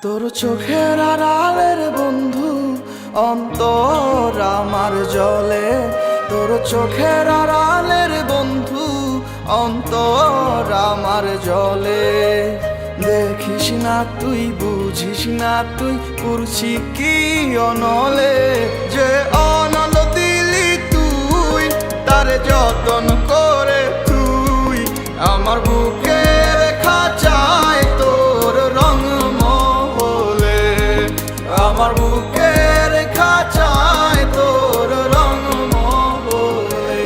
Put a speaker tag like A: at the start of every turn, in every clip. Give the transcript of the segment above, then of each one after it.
A: তোর চোখের আড়ালের বন্ধু অন্তর আমার জলে, তোর চোখের আড়ালের বন্ধু অন্তর আমার জলে। দেখিস না তুই, বুঝিস না তুই, করছি কি অনলে, যে অনল দিলি তুই তার যতন করে তুই। আমার বুকে রেখা চায় তোর রং মহলে, আমার বুকে রেখা চায় তোর রং মহলে।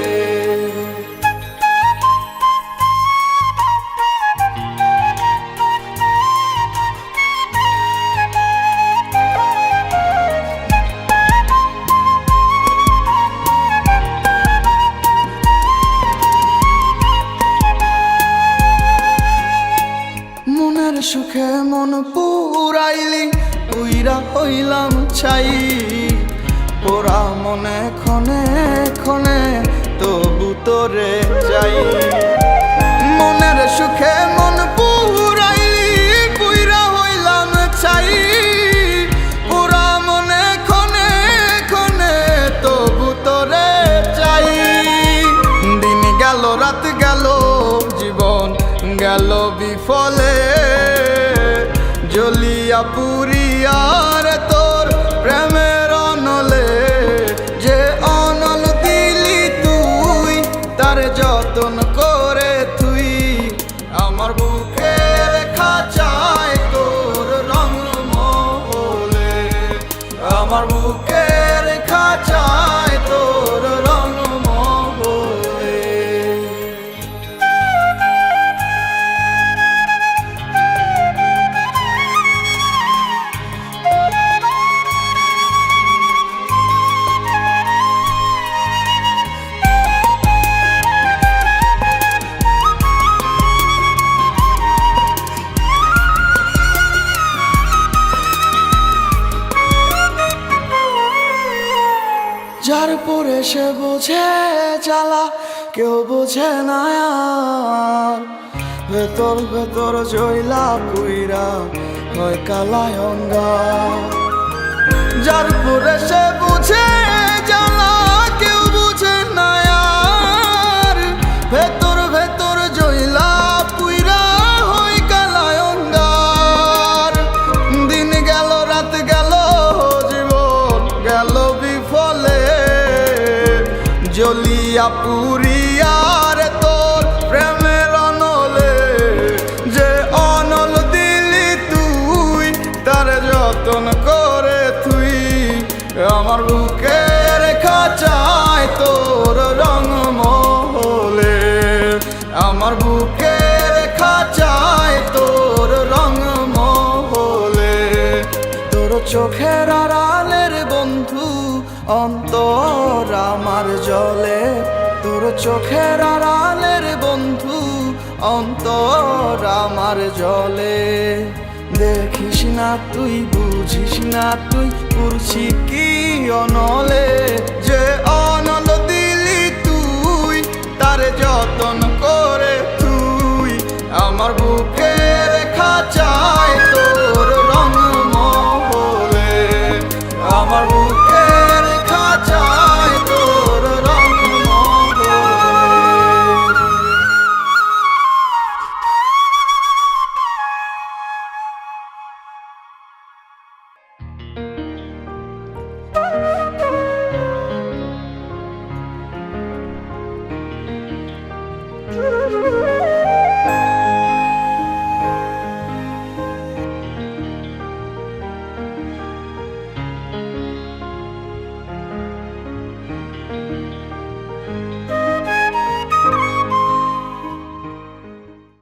A: মনের সুখে মন পুরাইলি, উইরা হইলাম ছাই। পোড়া মনে ক্ষণে ক্ষণে তবু তোরে চাই। মনের সুখে মন পুরাইলি, উইরা হইলাম ছাই। পোড়া মনে ক্ষণে ক্ষণে তবু তোরে চাই। দিন গেল রাত গেল জীবন গেল বিফলে, জ্বলিয়া পুরিয়ার তোর প্রেমের অনলে, যে অনল দিলি তুই তার যতন করে তুই। আমার বুকে রেখা চায় তোর রং মহলে, আমার বুকে রেখা চায় তোর রং মহলে। যার পরে সে বোঝে জ্বালা, কেউ বোঝে না আর। ভেতর ভেতর জইলা পুইরা হয় কালায় অঙ্গার। যার পরে সে বোঝে জ্বালা, কেউ বোঝে না আর। ভেতর ভেতর জইলা পুইরা হয় কালায় অঙ্গার। দিন গেল রাত গেল জীবন গেল বিফলে, জ্বলিয়া পুরিয়ার তোর প্রেমের অনলে, যে অনল দিলি তুই তার যতন করে তুই। আমার বুকে রেখা চায় তোর রং মহলে, আমার বুকে রেখা চায় তোর রং মহলে। তোর চোখের আড়ালের বন্ধু অন্তর আমার জলে, তোর চোখের আড়ালের বন্ধু অন্তর আমার জলে। দেখিস না তুই, বুঝিস না তুই, করছি কি অনলে, যে